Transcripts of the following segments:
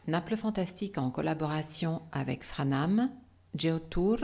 Naples Fantastique en collaboration avec Franam, Geotour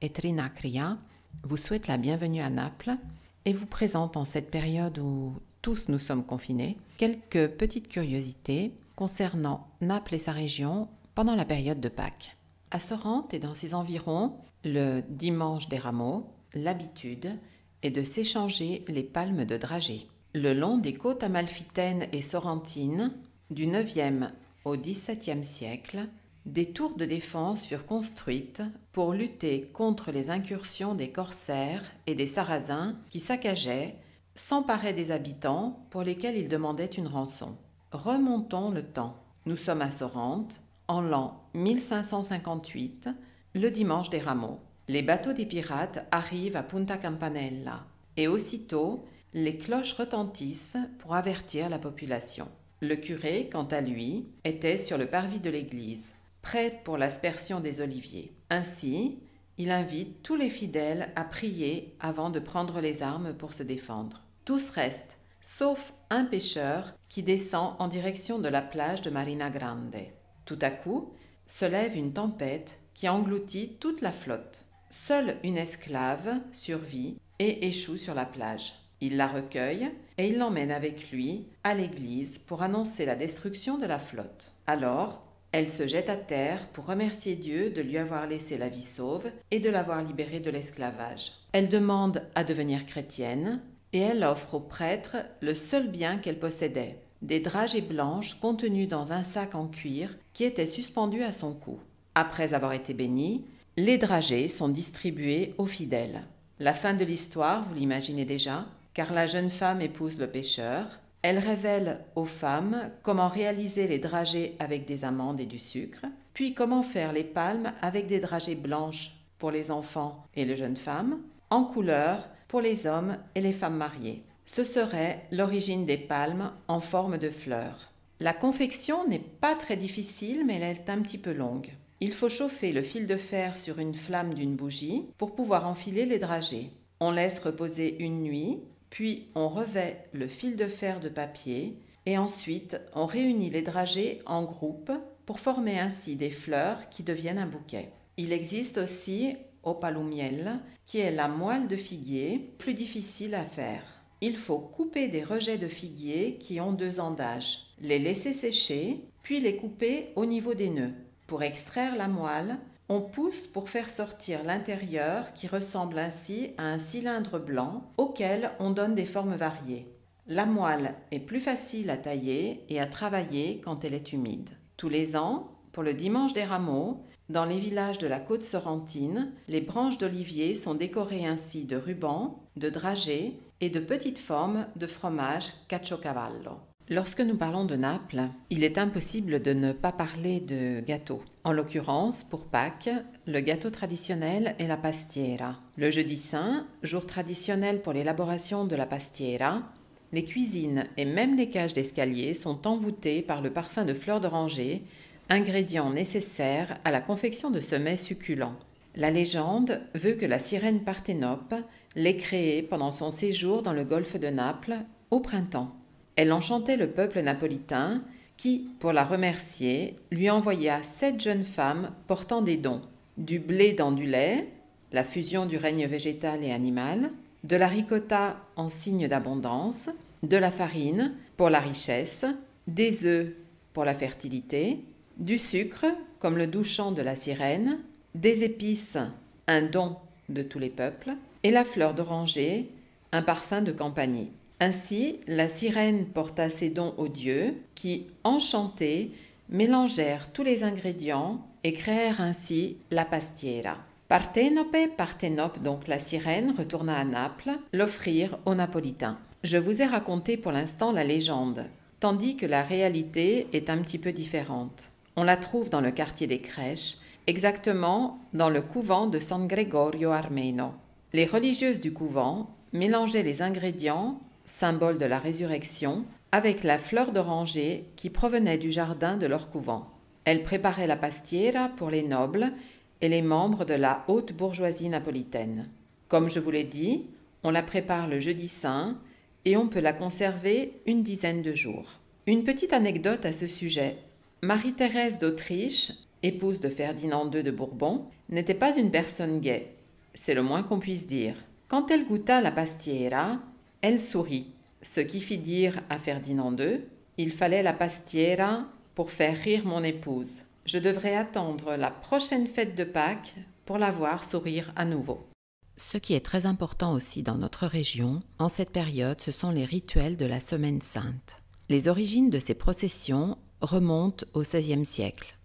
et Trinacria vous souhaite la bienvenue à Naples et vous présente en cette période où tous nous sommes confinés quelques petites curiosités concernant Naples et sa région pendant la période de Pâques. À Sorrente et dans ses environs, le dimanche des rameaux, l'habitude est de s'échanger les palmes de dragées. Le long des côtes amalfitaines et sorrentines, du 9e au XVIIe siècle, des tours de défense furent construites pour lutter contre les incursions des corsaires et des sarrasins qui saccageaient, s'emparaient des habitants pour lesquels ils demandaient une rançon. Remontons le temps. Nous sommes à Sorrente, en l'an 1558, le dimanche des rameaux. Les bateaux des pirates arrivent à Punta Campanella et aussitôt, les cloches retentissent pour avertir la population. Le curé, quant à lui, était sur le parvis de l'église, prêt pour l'aspersion des oliviers. Ainsi, il invite tous les fidèles à prier avant de prendre les armes pour se défendre. Tous restent, sauf un pêcheur qui descend en direction de la plage de Marina Grande. Tout à coup, se lève une tempête qui engloutit toute la flotte. Seule une esclave survit et échoue sur la plage. Il la recueille et il l'emmène avec lui à l'église pour annoncer la destruction de la flotte. Alors, elle se jette à terre pour remercier Dieu de lui avoir laissé la vie sauve et de l'avoir libérée de l'esclavage. Elle demande à devenir chrétienne et elle offre au prêtre le seul bien qu'elle possédait, des dragées blanches contenues dans un sac en cuir qui était suspendu à son cou. Après avoir été bénie, les dragées sont distribuées aux fidèles. La fin de l'histoire, vous l'imaginez déjà, car la jeune femme épouse le pêcheur. Elle révèle aux femmes comment réaliser les dragées avec des amandes et du sucre, puis comment faire les palmes avec des dragées blanches pour les enfants et les jeunes femmes, en couleur pour les hommes et les femmes mariées. Ce serait l'origine des palmes en forme de fleurs. La confection n'est pas très difficile, mais elle est un petit peu longue. Il faut chauffer le fil de fer sur une flamme d'une bougie pour pouvoir enfiler les dragées. On laisse reposer une nuit, puis on revêt le fil de fer de papier et ensuite on réunit les dragées en groupe pour former ainsi des fleurs qui deviennent un bouquet. Il existe aussi opalumiel, qui est la moelle de figuier, plus difficile à faire. Il faut couper des rejets de figuier qui ont 2 ans d'âge, les laisser sécher, puis les couper au niveau des nœuds. Pour extraire la moelle, on pousse pour faire sortir l'intérieur qui ressemble ainsi à un cylindre blanc auquel on donne des formes variées. La moelle est plus facile à tailler et à travailler quand elle est humide. Tous les ans, pour le dimanche des rameaux, dans les villages de la côte sorrentine, les branches d'olivier sont décorées ainsi de rubans, de dragées et de petites formes de fromage caciocavallo. Lorsque nous parlons de Naples, il est impossible de ne pas parler de gâteaux. En l'occurrence, pour Pâques, le gâteau traditionnel est la pastiera. Le jeudi saint, jour traditionnel pour l'élaboration de la pastiera, les cuisines et même les cages d'escalier sont envoûtées par le parfum de fleurs d'oranger, ingrédient nécessaire à la confection de ce mets succulent. La légende veut que la sirène Parthénope l'ait créé pendant son séjour dans le golfe de Naples au printemps. Elle enchantait le peuple napolitain qui, pour la remercier, lui envoya 7 jeunes femmes portant des dons. Du blé dans du lait, la fusion du règne végétal et animal, de la ricotta en signe d'abondance, de la farine pour la richesse, des œufs pour la fertilité, du sucre comme le doux chant de la sirène, des épices, un don de tous les peuples, et la fleur d'oranger, un parfum de campagner. Ainsi, la sirène porta ses dons aux dieux qui, enchantés, mélangèrent tous les ingrédients et créèrent ainsi la pastiera. Parthénope, donc la sirène, retourna à Naples, l'offrir aux Napolitains. Je vous ai raconté pour l'instant la légende, tandis que la réalité est un petit peu différente. On la trouve dans le quartier des Crèches, exactement dans le couvent de San Gregorio Armeno. Les religieuses du couvent mélangeaient les ingrédients, symbole de la résurrection, avec la fleur d'oranger qui provenait du jardin de leur couvent. Elles préparaient la pastiera pour les nobles et les membres de la haute bourgeoisie napolitaine. Comme je vous l'ai dit, on la prépare le jeudi saint et on peut la conserver une dizaine de jours. Une petite anecdote à ce sujet. Marie-Thérèse d'Autriche, épouse de Ferdinand II de Bourbon, n'était pas une personne gaie, c'est le moins qu'on puisse dire. Quand elle goûta la pastiera, elle sourit, ce qui fit dire à Ferdinand II « Il fallait la pastiera pour faire rire mon épouse. Je devrais attendre la prochaine fête de Pâques pour la voir sourire à nouveau. » Ce qui est très important aussi dans notre région, en cette période, ce sont les rituels de la Semaine Sainte. Les origines de ces processions remontent au XVIe siècle.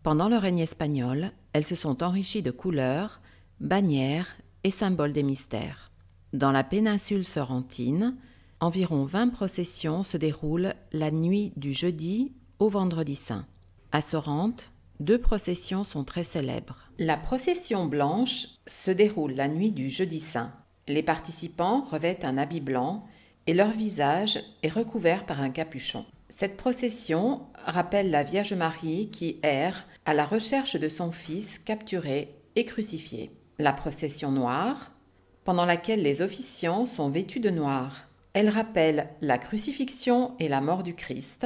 Pendant le règne espagnol, elles se sont enrichies de couleurs, bannières et symboles des mystères. Dans la péninsule sorrentine, environ 20 processions se déroulent la nuit du jeudi au vendredi saint. À Sorrente, 2 processions sont très célèbres. La procession blanche se déroule la nuit du jeudi saint. Les participants revêtent un habit blanc et leur visage est recouvert par un capuchon. Cette procession rappelle la Vierge Marie qui erre à la recherche de son fils capturé et crucifié. La procession noire, pendant laquelle les officiants sont vêtus de noir. Elle rappelle la crucifixion et la mort du Christ.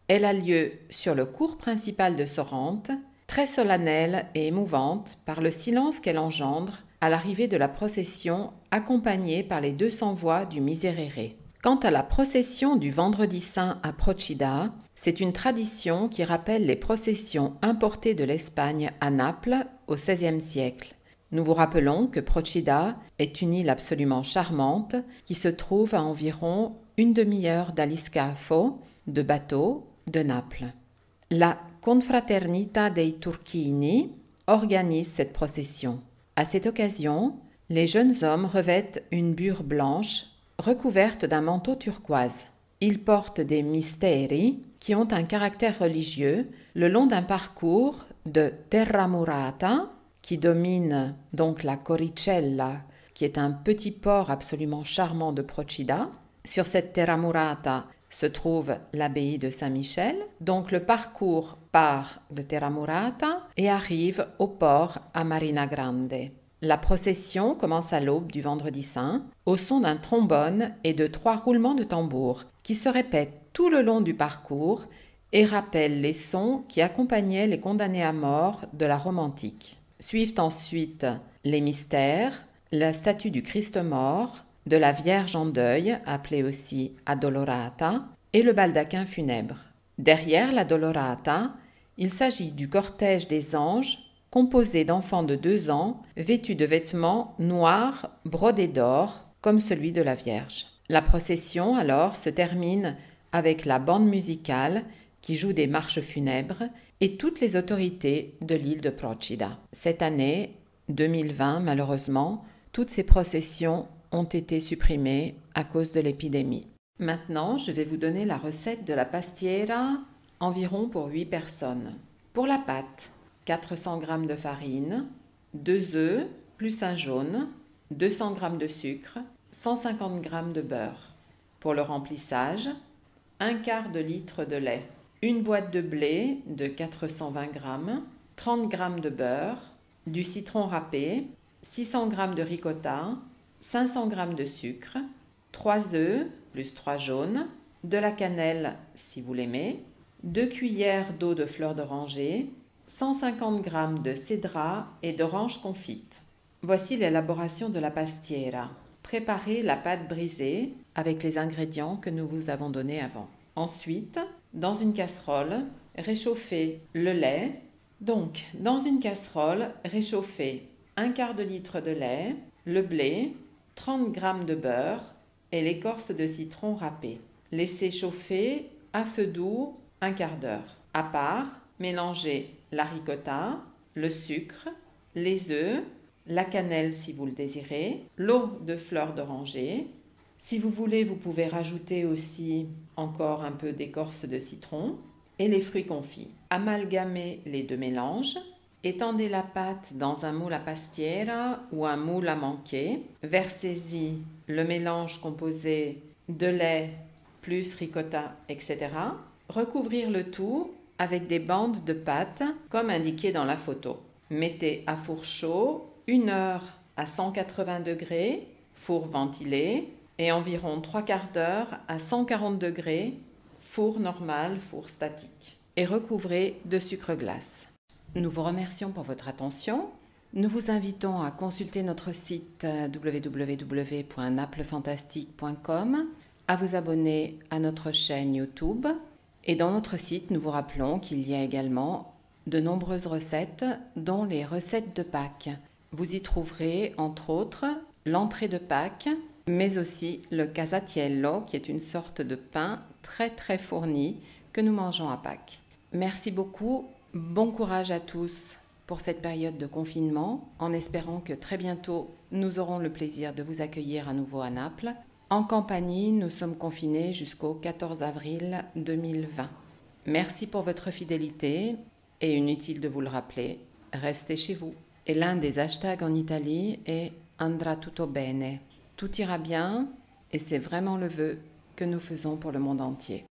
Elle a lieu sur le cours principal de Sorrente, très solennelle et émouvante par le silence qu'elle engendre à l'arrivée de la procession accompagnée par les 200 voix du Miserere. Quant à la procession du Vendredi Saint à Procida, c'est une tradition qui rappelle les processions importées de l'Espagne à Naples au XVIe siècle. Nous vous rappelons que Procida est une île absolument charmante qui se trouve à environ une demi-heure d'Aliscafo, de bateau, de Naples. La Confraternita dei Turchini organise cette procession. À cette occasion, les jeunes hommes revêtent une bure blanche recouverte d'un manteau turquoise. Ils portent des misteri qui ont un caractère religieux le long d'un parcours de terra murata qui domine donc la Coricella, qui est un petit port absolument charmant de Procida. Sur cette terra murata se trouve l'abbaye de Saint-Michel. Donc le parcours part de Terra Murata et arrive au port à Marina Grande. La procession commence à l'aube du Vendredi Saint au son d'un trombone et de 3 roulements de tambour qui se répètent tout le long du parcours et rappellent les sons qui accompagnaient les condamnés à mort de la Rome antique. Suivent ensuite les mystères, la statue du Christ mort, de la Vierge en deuil, appelée aussi Addolorata, et le baldaquin funèbre. Derrière l'Addolorata, il s'agit du cortège des anges, composé d'enfants de 2 ans, vêtus de vêtements noirs brodés d'or, comme celui de la Vierge. La procession, alors, se termine avec la bande musicale qui joue des marches funèbres et toutes les autorités de l'île de Procida. Cette année, 2020, malheureusement, toutes ces processions ont été supprimées à cause de l'épidémie. Maintenant, je vais vous donner la recette de la pastiera environ pour 8 personnes. Pour la pâte, 400 g de farine, 2 œufs plus un jaune, 200 g de sucre, 150 g de beurre. Pour le remplissage, 1/4 de litre de lait, une boîte de blé de 420 g, 30 g de beurre, du citron râpé, 600 g de ricotta, 500 g de sucre, 3 œufs plus 3 jaunes, de la cannelle si vous l'aimez, 2 cuillères d'eau de fleur d'oranger, 150 g de cédra et d'orange confite. Voici l'élaboration de la pastiera. Préparez la pâte brisée avec les ingrédients que nous vous avons donnés avant. Ensuite, dans une casserole, réchauffez le lait. Donc, dans une casserole, réchauffez 1/4 de litre de lait, le blé, 30 g de beurre et l'écorce de citron râpée. Laissez chauffer à feu doux 1/4 d'heure. À part, mélangez la ricotta, le sucre, les œufs, la cannelle si vous le désirez, l'eau de fleur d'oranger. Si vous voulez, vous pouvez rajouter aussi encore un peu d'écorce de citron et les fruits confits. Amalgamez les 2 mélanges. Étendez la pâte dans un moule à pastiera ou un moule à manquer. Versez-y le mélange composé de lait plus ricotta, etc. Recouvrir le tout avec des bandes de pâte comme indiqué dans la photo. Mettez à four chaud 1 heure à 180 degrés, four ventilé, et environ 3/4 d'heure à 140 degrés, four normal, four statique. et recouvrez de sucre glace. Nous vous remercions pour votre attention. Nous vous invitons à consulter notre site www.naplefantastique.com, à vous abonner à notre chaîne YouTube et dans notre site, nous vous rappelons qu'il y a également de nombreuses recettes, dont les recettes de Pâques. Vous y trouverez entre autres l'entrée de Pâques, mais aussi le casatiello qui est une sorte de pain très fourni que nous mangeons à Pâques. Merci beaucoup, bon courage à tous pour cette période de confinement, en espérant que très bientôt nous aurons le plaisir de vous accueillir à nouveau à Naples. En Campanie, nous sommes confinés jusqu'au 14 avril 2020. Merci pour votre fidélité et inutile de vous le rappeler, restez chez vous. Et l'un des hashtags en Italie est Andrà tutto bene. Tout ira bien et c'est vraiment le vœu que nous faisons pour le monde entier.